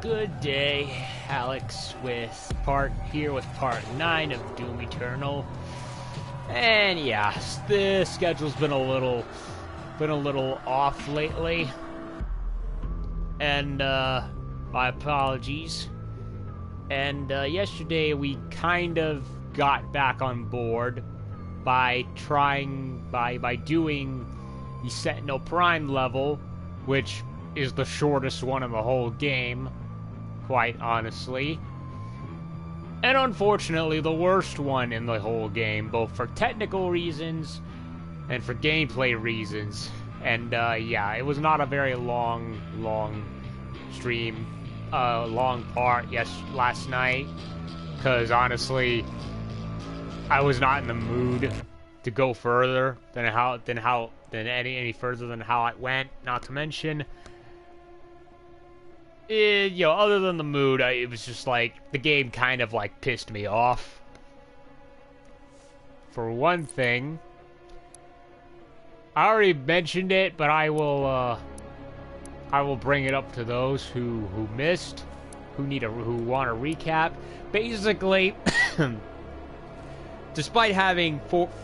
Good day, Alex, with part 9 of Doom Eternal. And yeah, the schedule's been a little off lately. And my apologies. And yesterday we kind of got back on board by doing the Sentinel Prime level, which is the shortest one in the whole game, quite honestly. And unfortunately, the worst one in the whole game, both for technical reasons and for gameplay reasons. And yeah, it was not a very long stream, long part last night, because honestly, I was not in the mood to go further than any further than how it went. Not to mention, other than the mood, it was just like the game kind of like pissed me off. For one thing, I already mentioned it, but I will bring it up to those who missed, who want a recap. Basically, despite having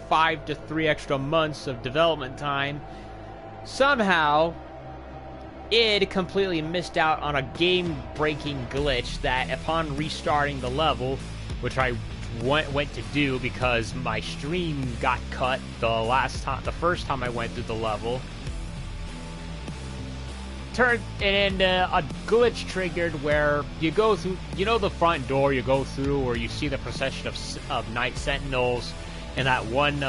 5 to 3 extra months of development time, somehow id completely missed out on a game-breaking glitch that, upon restarting the level, which I went to do because my stream got cut the first time I went through the level, and a glitch triggered where you go through, the front door you go through where you see the procession of Night Sentinels and that one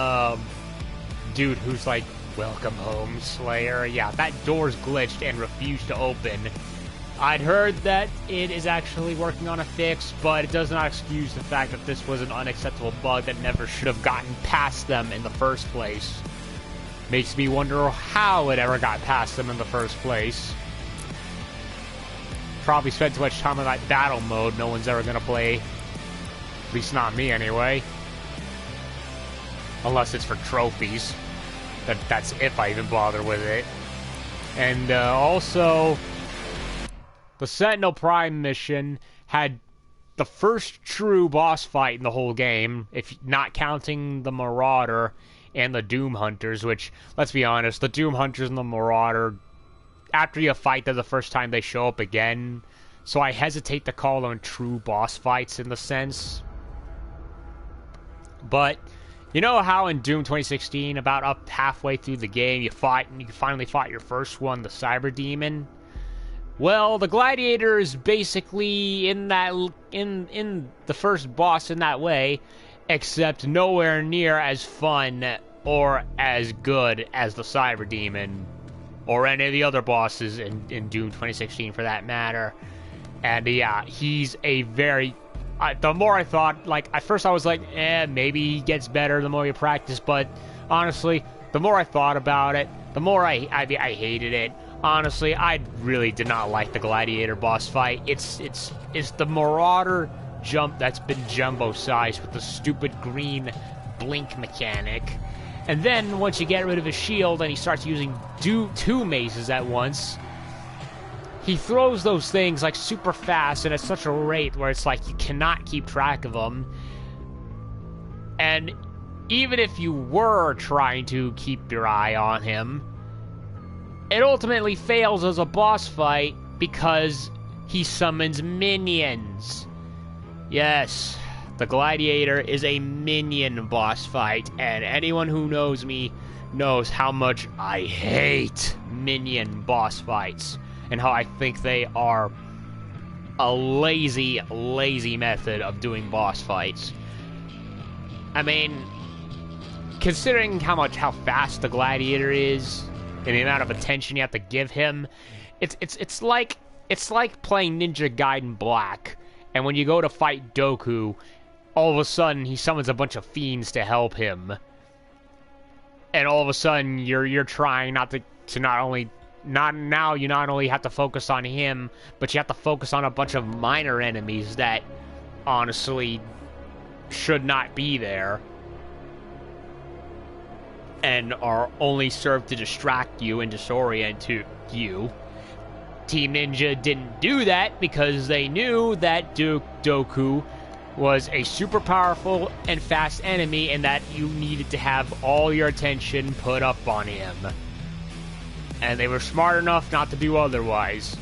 dude who's like, "Welcome home, Slayer." Yeah, that door's glitched and refused to open. I'd heard that it is actually working on a fix, but it does not excuse the fact that this was an unacceptable bug that never should have gotten past them in the first place. Makes me wonder how it ever got past them in the first place. Probably spent too much time on that battle mode no one's ever gonna play. At least not me, anyway. Unless it's for trophies. That's if I even bother with it. And also, the Sentinel Prime mission had the first true boss fight in the whole game, if not counting the Marauder and the Doom Hunters, which, let's be honest, the Doom Hunters and the Marauder, after you fight them the first time, they show up again. So I hesitate to call them true boss fights in the sense. But you know how in Doom 2016, about up halfway through the game, you finally fought your first one, the Cyber Demon? Well, the Gladiator is basically in the first boss in that way, except nowhere near as fun or as good as the Cyber Demon, or any of the other bosses in Doom 2016 for that matter. And yeah, he's a very... the more I thought, like, at first I was like, maybe he gets better the more you practice, but honestly, the more I thought about it, the more I hated it. Honestly, I really did not like the Gladiator boss fight. It's the Marauder jump that's been jumbo-sized with the stupid green blink mechanic. And then, once you get rid of his shield and he starts using two mazes at once, he throws those things like super fast and at such a rate where it's like you cannot keep track of them. And even if you were trying to keep your eye on him, it ultimately fails as a boss fight because he summons minions. Yes, the Gladiator is a minion boss fight, and anyone who knows me knows how much I hate minion boss fights, and how I think they are a lazy method of doing boss fights. I mean, considering how fast the Gladiator is, and the amount of attention you have to give him, it's like playing Ninja Gaiden Black, and when you go to fight Doku, all of a sudden he summons a bunch of fiends to help him, and all of a sudden you're trying you not only have to focus on him, but you have to focus on a bunch of minor enemies that honestly should not be there and are only served to distract you and disorient you. Team Ninja didn't do that because they knew that Doku was a super powerful and fast enemy and that you needed to have all your attention put up on him. And they were smart enough not to do otherwise.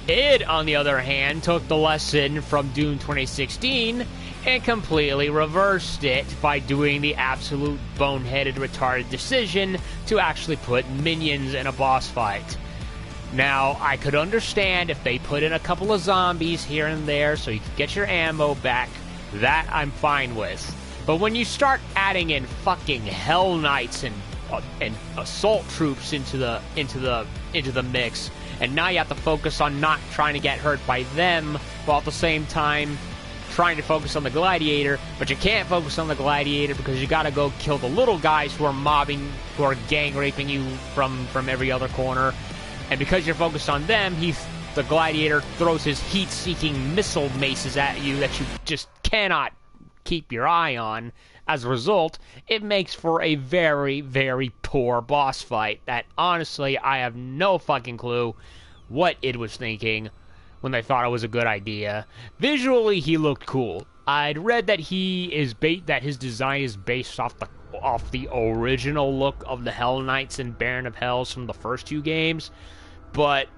Id, on the other hand, took the lesson from Doom 2016 and completely reversed it by doing the absolute boneheaded, retarded decision to actually put minions in a boss fight. Now, I could understand if they put in a couple of zombies here and there so you could get your ammo back. That I'm fine with. But when you start adding in fucking Hell Knights and assault troops into the mix, and now you have to focus on not trying to get hurt by them, while at the same time trying to focus on the Gladiator, but you can't focus on the Gladiator because you gotta go kill the little guys who are gang raping you from every other corner. And because you're focused on them, the Gladiator throws his heat-seeking missile maces at you that you just cannot keep your eye on. As a result, it makes for a very, very poor boss fight that, honestly, I have no fucking clue what it was thinking when they thought it was a good idea. Visually, he looked cool. I'd read that that his design is based off the original look of the Hell Knights and Baron of Hells from the first two games, but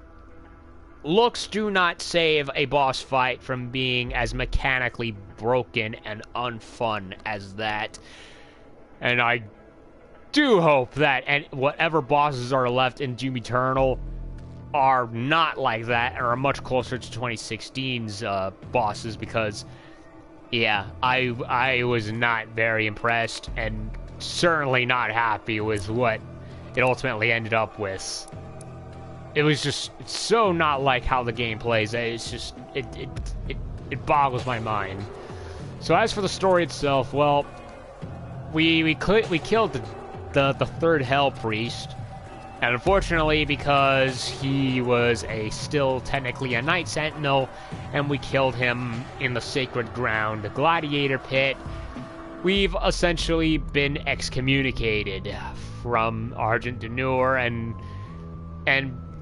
looks do not save a boss fight from being as mechanically broken and unfun as that. And I do hope that whatever bosses are left in Doom Eternal are not like that and are much closer to 2016's bosses, because yeah, I was not very impressed and certainly not happy with what it ultimately ended up with. It was just so not like how the game plays. It's just it boggles my mind. So as for the story itself, well, we killed the third Hell Priest, and unfortunately, because he was still technically a Night Sentinel, and we killed him in the Sacred Ground, the Gladiator Pit, we've essentially been excommunicated from Argent D'Nur, and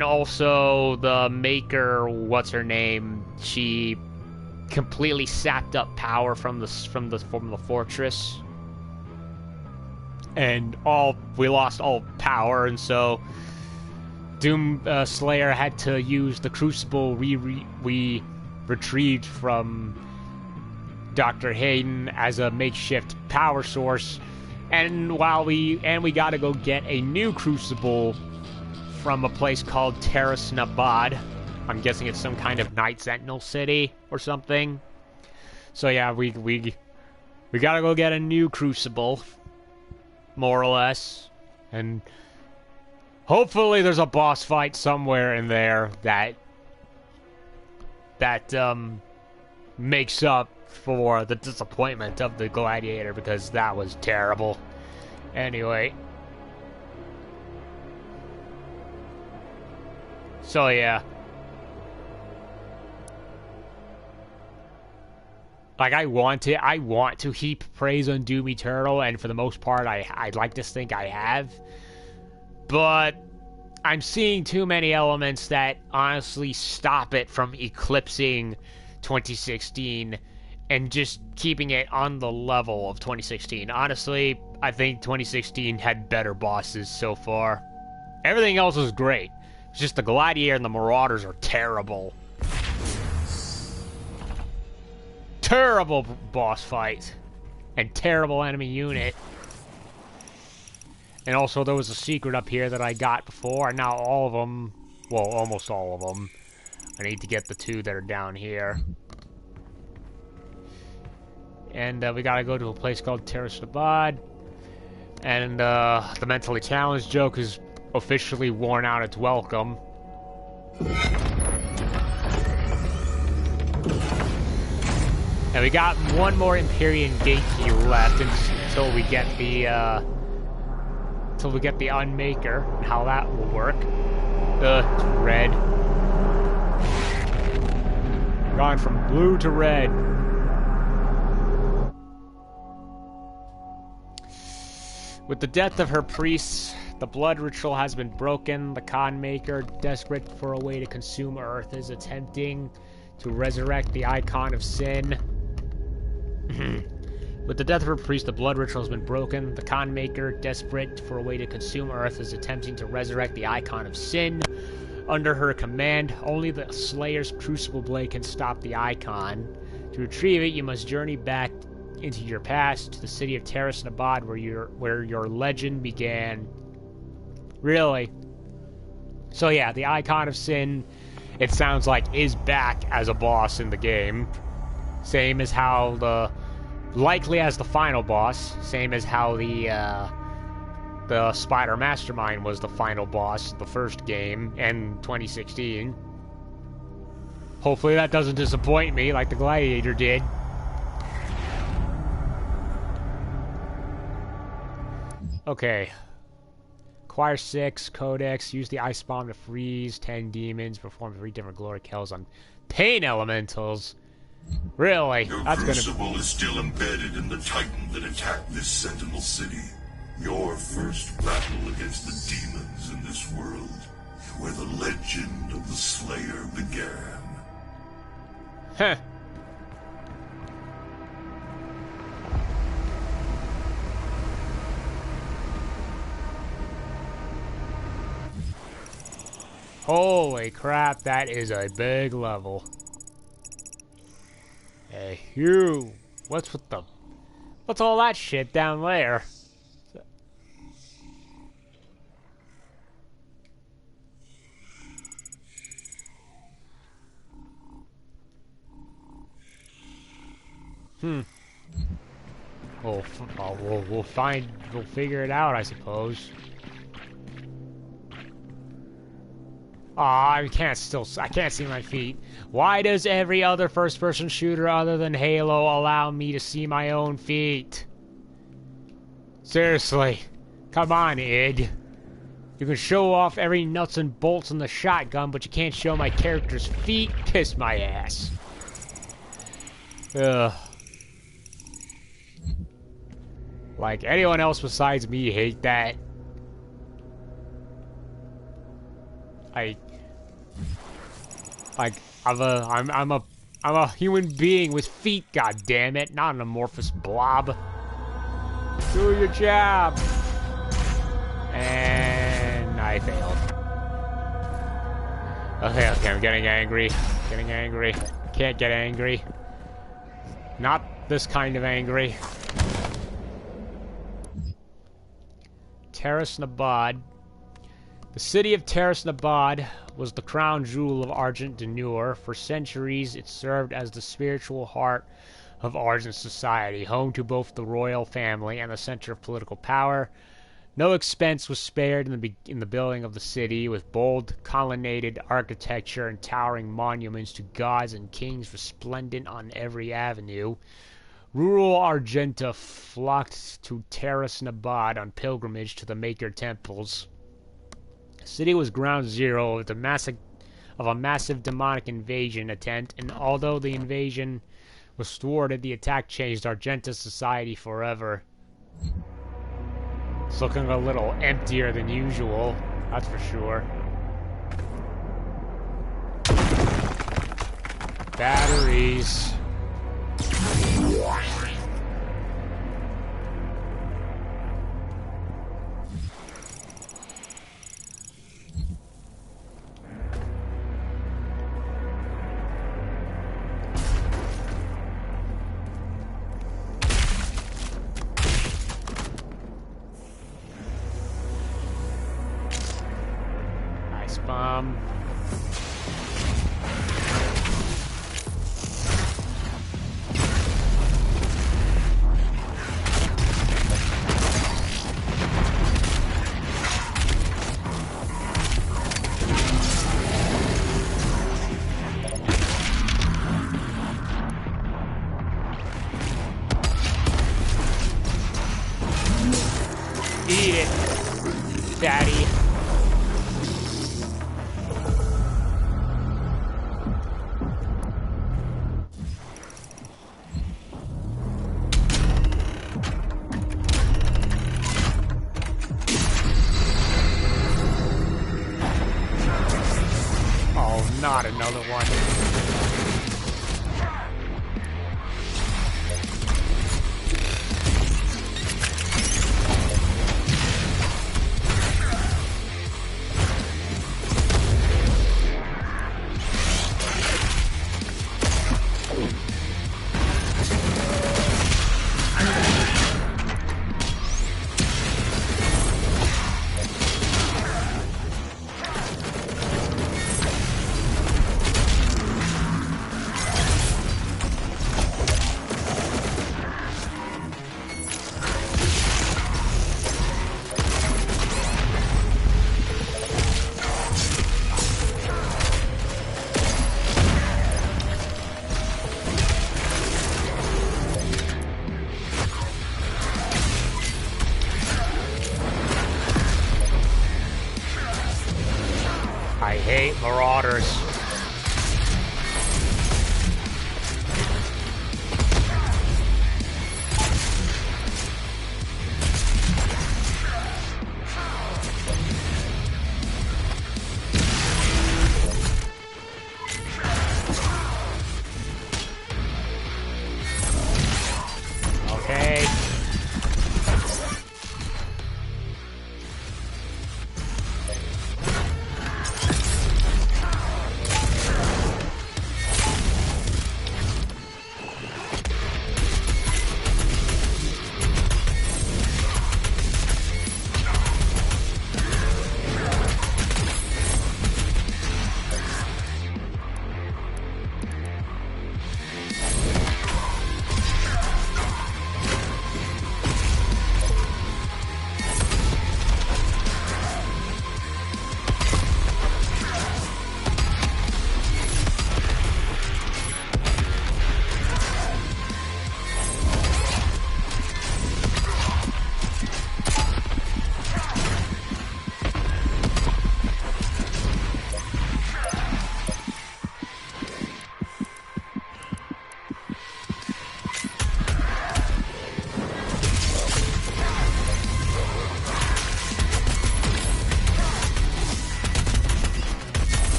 also the Maker, what's her name? She completely sapped up power from the fortress, and we lost all power, and so Doom Slayer had to use the Crucible we retrieved from Dr. Hayden as a makeshift power source, and we got to go get a new Crucible from a place called Terrace Nabad. I'm guessing it's some kind of Night Sentinel city or something. So yeah, we gotta go get a new Crucible, more or less, and hopefully there's a boss fight somewhere in there that makes up for the disappointment of the Gladiator, because that was terrible. Anyway. So yeah. Like, I want to heap praise on Doom Eternal, and for the most part I'd like to think I have. But I'm seeing too many elements that honestly stop it from eclipsing 2016 and just keeping it on the level of 2016. Honestly, I think 2016 had better bosses so far. Everything else was great. It's just the Gladiator and the Marauders are terrible. Terrible boss fight. And terrible enemy unit. And also there was a secret up here that I got before, and now all of them, well, almost all of them. I need to get the two that are down here. And we gotta go to a place called Terrace Nabad. And the mentally challenged joke is officially worn out its welcome. And we got one more Empyrean gate key left until we get the Unmaker and how that will work. It's red. Gone from blue to red. With the death of her priests, The blood ritual has been broken. The con maker, desperate for a way to consume Earth, is attempting to resurrect the icon of sin. With the death of her priest, the blood ritual has been broken. The con maker, desperate for a way to consume Earth, is attempting to resurrect the icon of sin. Under her command, only the Slayer's crucible blade can stop the icon. To retrieve it, you must journey back into your past to the city of Nabad, where your legend began. Really? So yeah, the icon of sin, it sounds like, is back as a boss in the game. Same as how likely as the final boss. Same as how the Spider Mastermind was the final boss of the first game in 2016. Hopefully that doesn't disappoint me like the Gladiator did. Okay. Acquire 6 Codex, use the Ice Bomb to freeze 10 demons, perform 3 different glory kills on Pain Elementals. Really? Your That's crucible is still embedded in the Titan that attacked this Sentinel City. Your first battle against the demons in this world, where the legend of the Slayer began. Huh. Holy crap, that is a big level. Hey, you! What's all that shit down there? We'll figure it out, I suppose. I can't see my feet. Why does every other first-person shooter other than Halo allow me to see my own feet? Seriously. Come on, id. You can show off every nuts and bolts in the shotgun, but you can't show my character's feet? Kiss my ass. Ugh. Like, anyone else besides me hate that? I'm a human being with feet, goddammit, not an amorphous blob. Do your job. And I failed. Okay, I'm getting angry. Can't get angry. Not this kind of angry. Nabad. The city of Nabad was the crown jewel of Argent Denure. For centuries, it served as the spiritual heart of Argent society, home to both the royal family and the center of political power. No expense was spared in the building of the city, with bold colonnaded architecture and towering monuments to gods and kings resplendent on every avenue. Rural Argenta flocked to Nabad on pilgrimage to the Maker temples. The city was ground zero of a massive demonic invasion attempt, and although the invasion was thwarted, the attack changed Argenta's society forever. It's looking a little emptier than usual, that's for sure. Batteries. Nice bomb. Eat it, Daddy. marauders. Okay.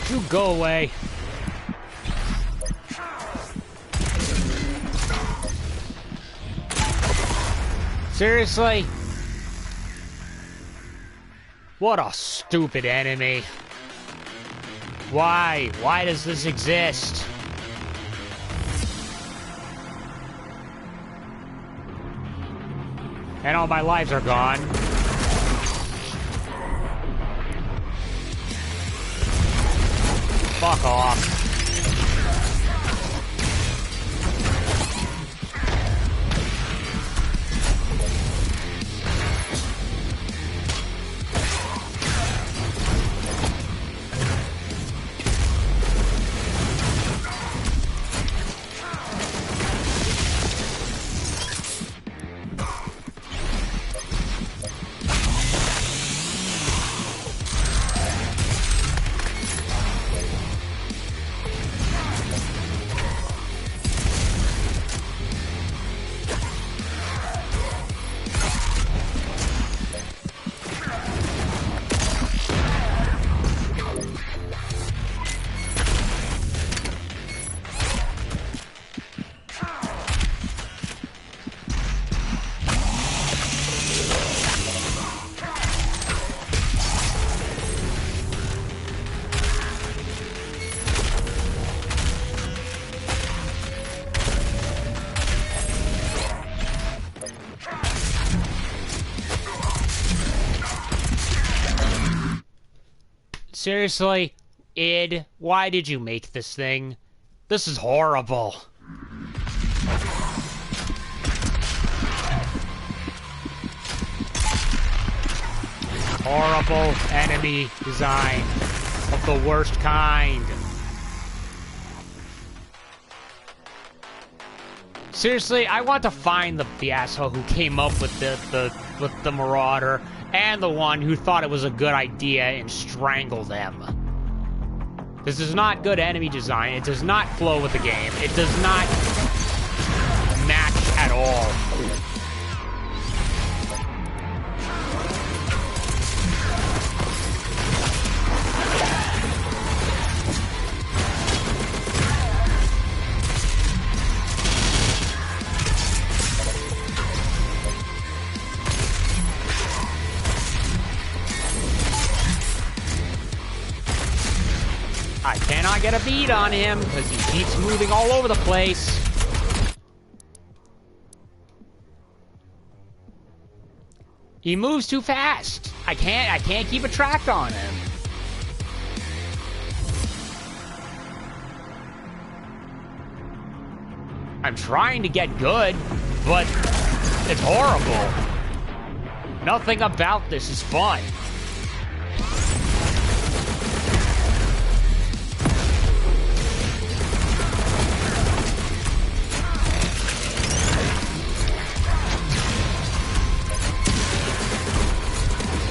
You go away. Seriously? What a stupid enemy. Why? Why does this exist? And all my lives are gone. Fuck off. Seriously, id, why did you make this thing? This is horrible. Horrible enemy design of the worst kind. Seriously, I want to find the asshole who came up with the Marauder and the one who thought it was a good idea and strangle them. This is not good enemy design. It does not flow with the game. It does not match at all. I cannot get a beat on him, because he keeps moving all over the place. He moves too fast. I can't keep a track on him. I'm trying to get good, but it's horrible. Nothing about this is fun.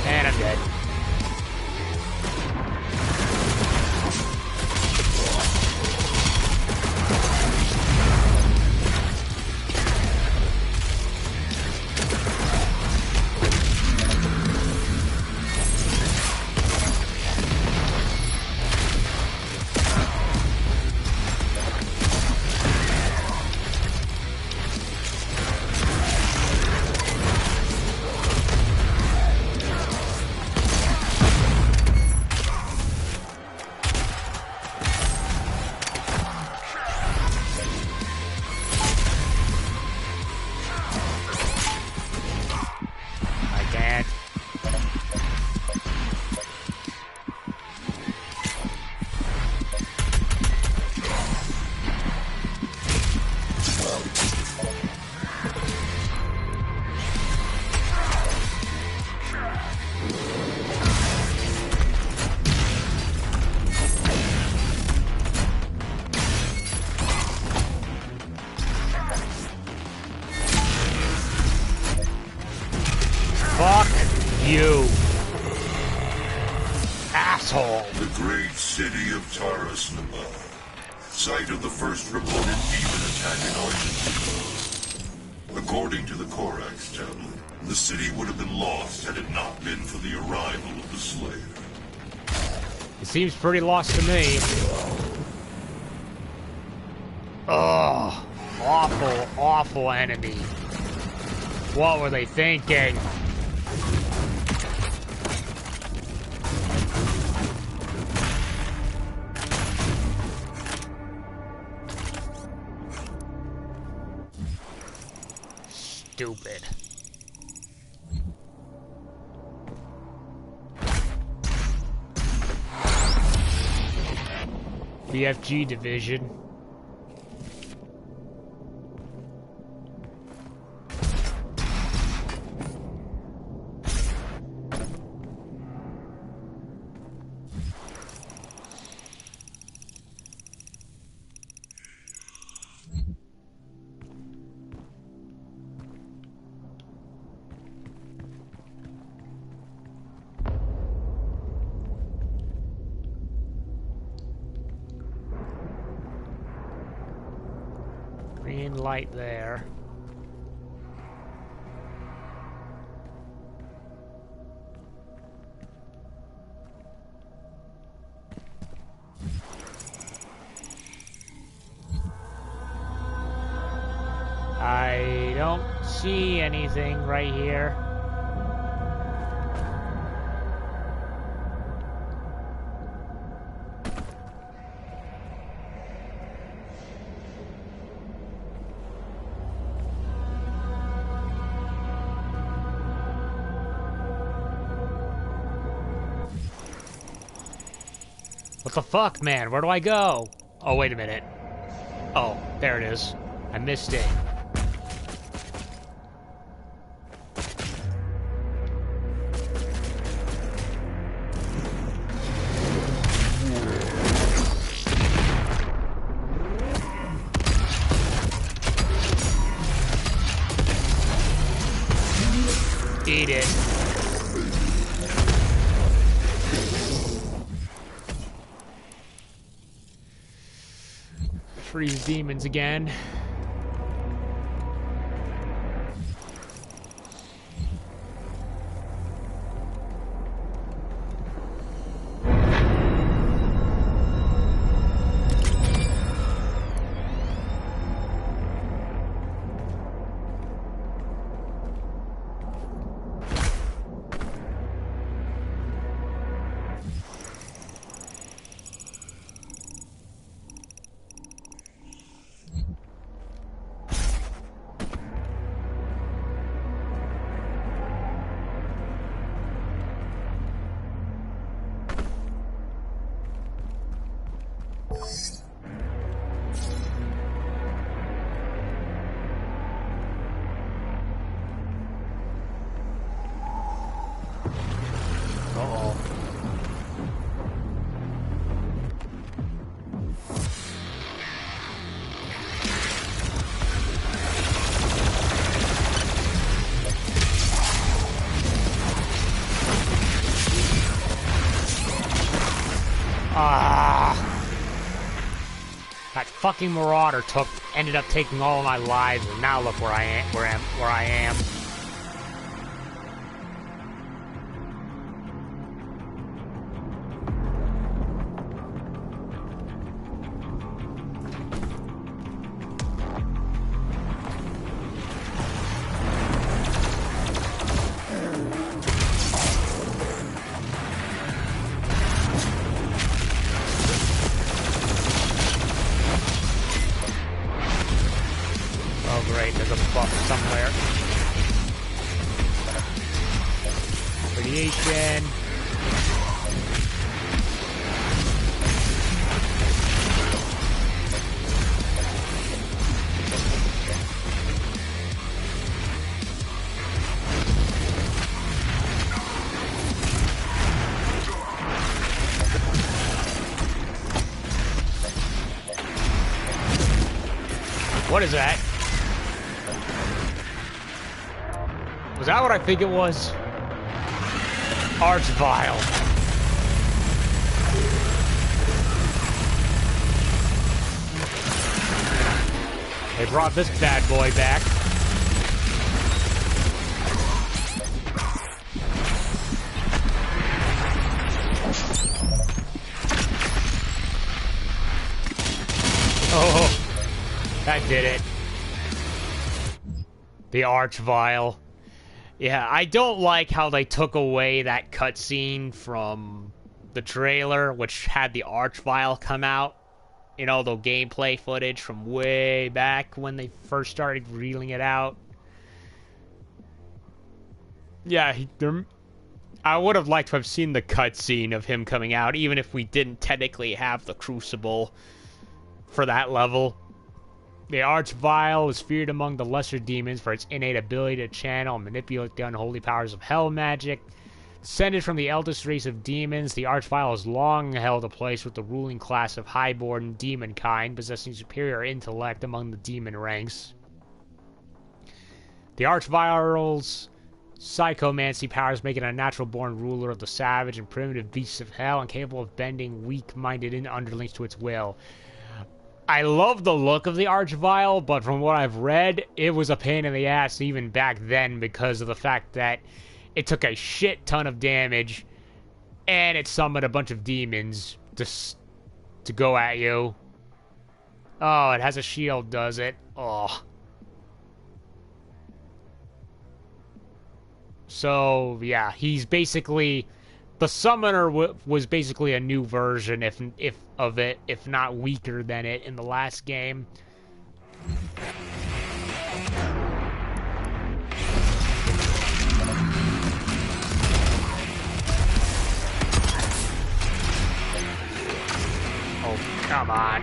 And I'm dead. You asshole. The great city of Nabad, site of the first reported demon attack in Argentina. According to the Korax tablet, the city would have been lost had it not been for the arrival of the Slayer. It seems pretty lost to me. Ugh. Awful, awful enemy. What were they thinking? Stupid. BFG division. Green light there. I don't see anything right here. What the fuck, man? Where do I go? Oh, wait a minute. Oh, there it is. I missed it. Eat it. Freeze demons again. Uh-oh. That fucking Marauder ended up taking all of my lives, and now look where I am. Great, there's a buff somewhere. Radiation. What is that? Was that what I think it was? Archvile. They brought this bad boy back. Oh, that did it. The Archvile. Yeah, I don't like how they took away that cutscene from the trailer, which had the Archvile come out. You know, the gameplay footage from way back when they first started reeling it out. Yeah, I would have liked to have seen the cutscene of him coming out, even if we didn't technically have the Crucible for that level. The Archvile is feared among the lesser demons for its innate ability to channel and manipulate the unholy powers of hell magic. Descended from the eldest race of demons, the Archvile has long held a place with the ruling class of highborn demonkind, possessing superior intellect among the demon ranks. The Archvile's psychomancy powers make it a natural-born ruler of the savage and primitive beasts of hell, and capable of bending weak-minded underlings to its will. I love the look of the Archvile, but from what I've read, it was a pain in the ass even back then because of the fact that it took a shit ton of damage and it summoned a bunch of demons to go at you. Oh, it has a shield, does it? Oh. So, yeah, he's basically... The Summoner was basically a new version of it, if not weaker than it in the last game. Oh, come on.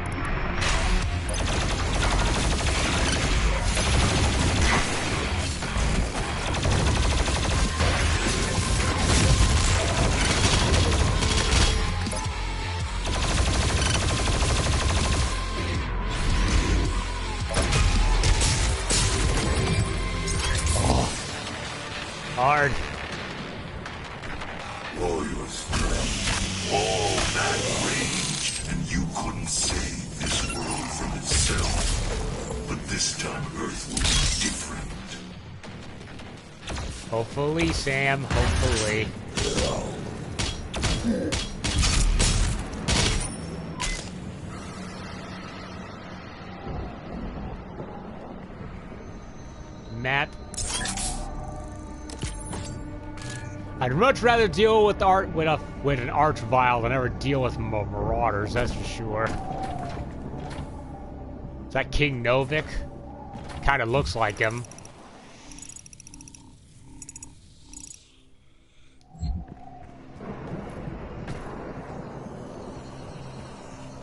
Hard. Warrior strength, all that rage, and you couldn't save this world from itself. But this time Earth will be different. Hopefully, Sam, hopefully. Map. I'd much rather deal with an Archvile than ever deal with Marauders, that's for sure. Is that King Novik? Kinda looks like him.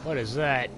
What is that?